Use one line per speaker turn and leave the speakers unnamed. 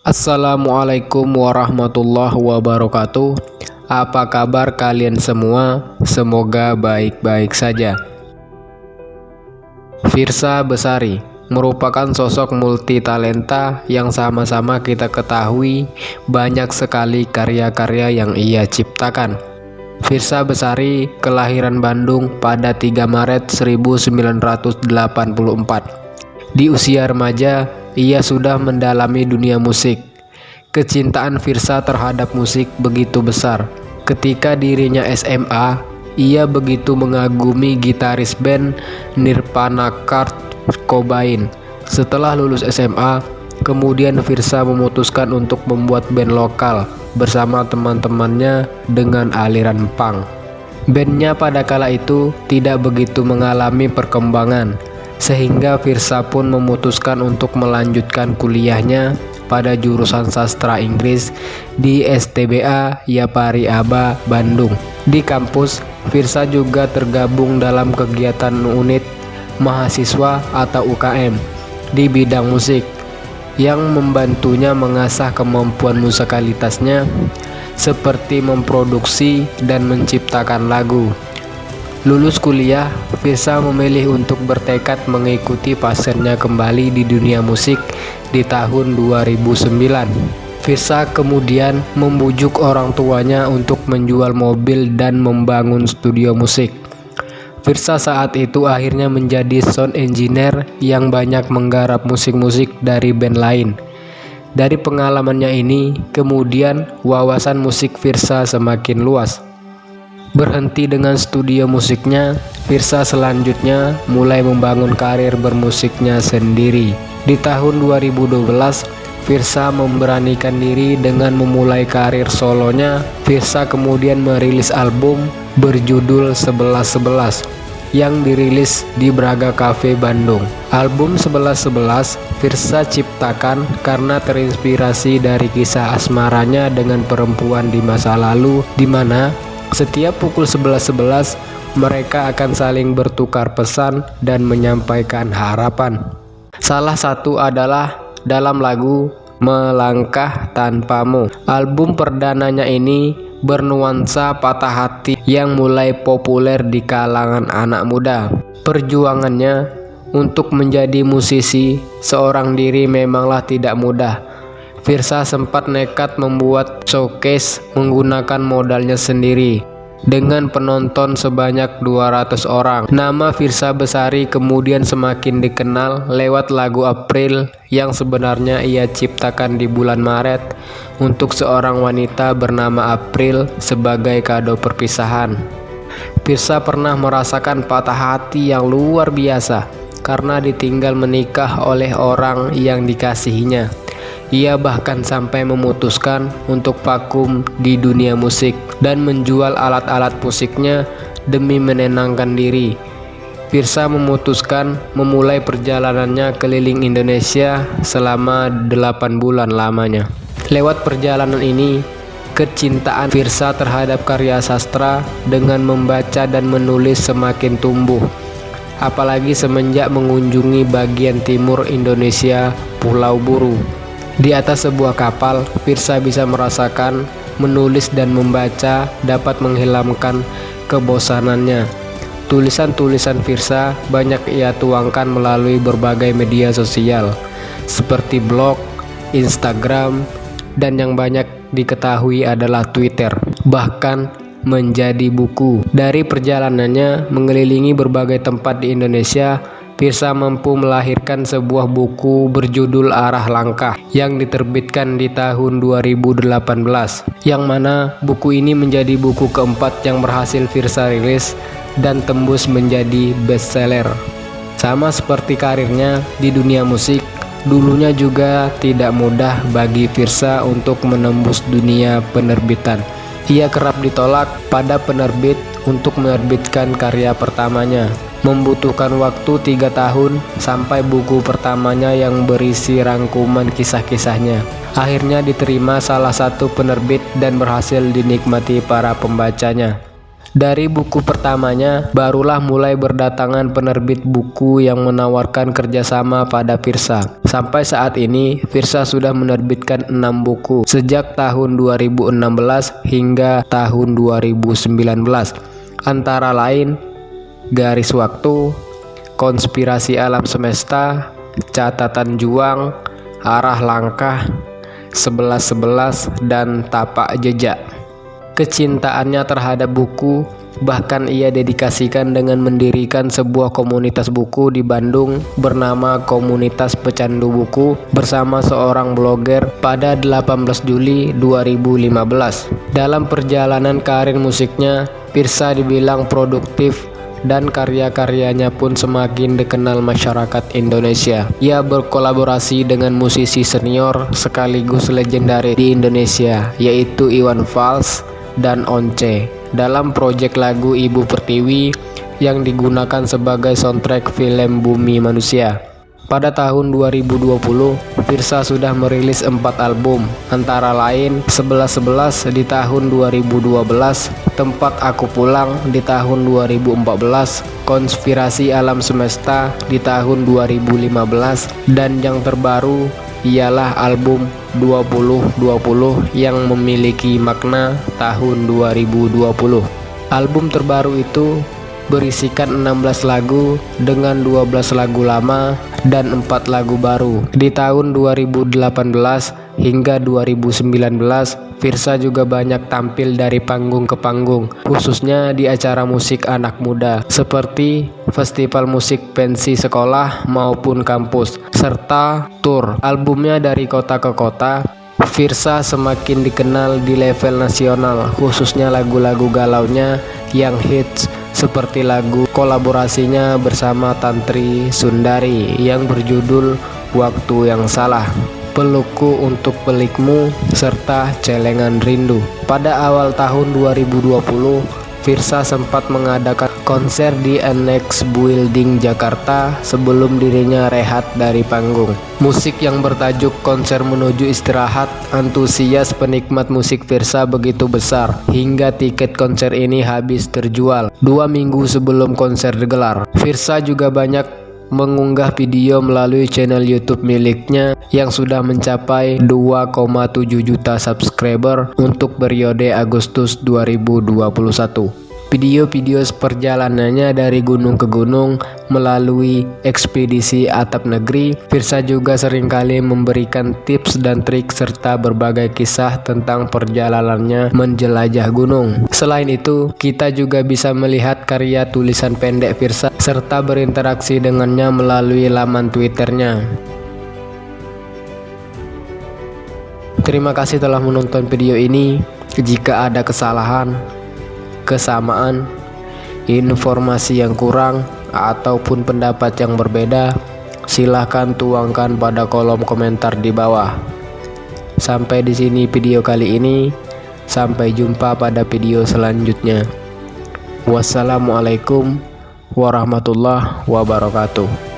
Assalamualaikum warahmatullahi wabarakatuh. Apa kabar kalian semua? Semoga baik-baik saja. Firsa Besari merupakan sosok multitalenta yang sama-sama kita ketahui banyak sekali karya-karya yang ia ciptakan. Firsa Besari kelahiran Bandung pada 3 Maret 1984. Di usia remaja, ia sudah mendalami dunia musik. Kecintaan Firsa terhadap musik begitu besar. Ketika dirinya SMA, ia begitu mengagumi gitaris band Nirvana Kurt Cobain. Setelah lulus SMA, kemudian Firsa memutuskan untuk membuat band lokal bersama teman-temannya dengan aliran punk. Bandnya pada kala itu tidak begitu mengalami perkembangan, sehingga Firsa pun memutuskan untuk melanjutkan kuliahnya pada jurusan sastra Inggris di STBA Yapari Aba, Bandung. Di kampus, Firsa juga tergabung dalam kegiatan unit mahasiswa atau UKM di bidang musik yang membantunya mengasah kemampuan musikalitasnya seperti memproduksi dan menciptakan lagu. Lulus kuliah, Firsa memilih untuk bertekad mengikuti passionnya kembali di dunia musik di tahun 2009. Firsa kemudian membujuk orang tuanya untuk menjual mobil dan membangun studio musik. Firsa saat itu akhirnya menjadi sound engineer yang banyak menggarap musik-musik dari band lain. Dari pengalamannya ini, kemudian wawasan musik Firsa semakin luas. Berhenti dengan studio musiknya, Firsa selanjutnya mulai membangun karir bermusiknya sendiri. Di tahun 2012, Firsa memberanikan diri dengan memulai karir solonya. Firsa kemudian merilis album berjudul 1111 yang dirilis di Braga Cafe Bandung. Album 1111 Firsa ciptakan karena terinspirasi dari kisah asmaranya dengan perempuan di masa lalu, di mana setiap pukul 11.11 mereka akan saling bertukar pesan dan menyampaikan harapan. Salah satu adalah dalam lagu Melangkah Tanpamu. Album perdananya ini bernuansa patah hati yang mulai populer di kalangan anak muda. Perjuangannya untuk menjadi musisi seorang diri memanglah tidak mudah. Firsa sempat nekat membuat showcase menggunakan modalnya sendiri dengan penonton sebanyak 200 orang. Nama Firsa Besari kemudian semakin dikenal lewat lagu April yang sebenarnya ia ciptakan di bulan Maret untuk seorang wanita bernama April sebagai kado perpisahan. Firsa pernah merasakan patah hati yang luar biasa karena ditinggal menikah oleh orang yang dikasihinya. Ia bahkan sampai memutuskan untuk vakum di dunia musik dan menjual alat-alat musiknya demi menenangkan diri. Firsa memutuskan memulai perjalanannya keliling Indonesia selama 8 bulan lamanya. Lewat perjalanan ini, kecintaan Firsa terhadap karya sastra dengan membaca dan menulis semakin tumbuh. Apalagi semenjak mengunjungi bagian timur Indonesia, Pulau Buru. Di atas sebuah kapal, Firsa bisa merasakan menulis dan membaca dapat menghilangkan kebosanannya. Tulisan-tulisan Firsa banyak ia tuangkan melalui berbagai media sosial seperti blog, Instagram, dan yang banyak diketahui adalah Twitter. Bahkan menjadi buku. Dari perjalanannya mengelilingi berbagai tempat di Indonesia, Firsa mampu melahirkan sebuah buku berjudul Arah Langkah yang diterbitkan di tahun 2018, yang mana buku ini menjadi buku keempat yang berhasil Firsa rilis dan tembus menjadi bestseller. Sama seperti karirnya di dunia musik, dulunya juga tidak mudah bagi Firsa untuk menembus dunia penerbitan. Ia kerap ditolak pada penerbit untuk menerbitkan karya pertamanya. Membutuhkan waktu 3 tahun sampai buku pertamanya yang berisi rangkuman kisah-kisahnya akhirnya diterima salah satu penerbit dan berhasil dinikmati para pembacanya. Dari buku pertamanya, barulah mulai berdatangan penerbit buku yang menawarkan kerjasama pada Firsa. Sampai saat ini, Firsa sudah menerbitkan 6 buku sejak tahun 2016 hingga tahun 2019. Antara lain, Garis Waktu, Konspirasi Alam Semesta, Catatan Juang, Arah Langkah, 1111, dan Tapak Jejak. Kecintaannya terhadap buku bahkan ia dedikasikan dengan mendirikan sebuah komunitas buku di Bandung bernama Komunitas Pecandu Buku bersama seorang blogger pada 18 Juli 2015. Dalam perjalanan karir musiknya, Firsa dibilang produktif dan karya-karyanya pun semakin dikenal masyarakat Indonesia. Ia berkolaborasi dengan musisi senior sekaligus legendaris di Indonesia, yaitu Iwan Fals dan Once dalam proyek lagu Ibu Pertiwi yang digunakan sebagai soundtrack film Bumi Manusia. Pada tahun 2020, Firsa sudah merilis 4 album, antara lain 1111 di tahun 2012, Tempat Aku Pulang di tahun 2014, Konspirasi Alam Semesta di tahun 2015, dan yang terbaru ialah album 2020 yang memiliki makna tahun 2020. Album terbaru itu berisikan 16 lagu dengan 12 lagu lama dan 4 lagu baru. Di tahun 2018 hingga 2019, Firsa juga banyak tampil dari panggung ke panggung, khususnya di acara musik anak muda seperti festival musik pensi sekolah maupun kampus, serta tur. Albumnya dari kota ke kota, Firsa semakin dikenal di level nasional, khususnya lagu-lagu galaunya yang hits seperti lagu kolaborasinya bersama Tantri Sundari yang berjudul Waktu Yang Salah, Pelukku Untuk Pelikmu, serta Celengan Rindu. Pada awal tahun 2020, Firsa sempat mengadakan konser di Annex Building Jakarta sebelum dirinya rehat dari panggung. Musik yang bertajuk Konser Menuju Istirahat, antusias penikmat musik Firsa begitu besar hingga tiket konser ini habis terjual 2 minggu sebelum konser digelar. Firsa juga banyak mengunggah video melalui channel YouTube miliknya yang sudah mencapai 2,7 juta subscriber untuk periode Agustus 2021. Video-video perjalanannya dari gunung ke gunung melalui ekspedisi atap negeri. Firsa juga seringkali memberikan tips dan trik serta berbagai kisah tentang perjalanannya menjelajah gunung. Selain itu, kita juga bisa melihat karya tulisan pendek Firsa serta berinteraksi dengannya melalui laman Twitternya. Terima kasih telah menonton video ini. Jika ada kesalahan, kesamaan, informasi yang kurang, ataupun pendapat yang berbeda, silahkan tuangkan pada kolom komentar di bawah. Sampai di sini video kali ini. Sampai jumpa pada video selanjutnya. Wassalamualaikum warahmatullahi wabarakatuh.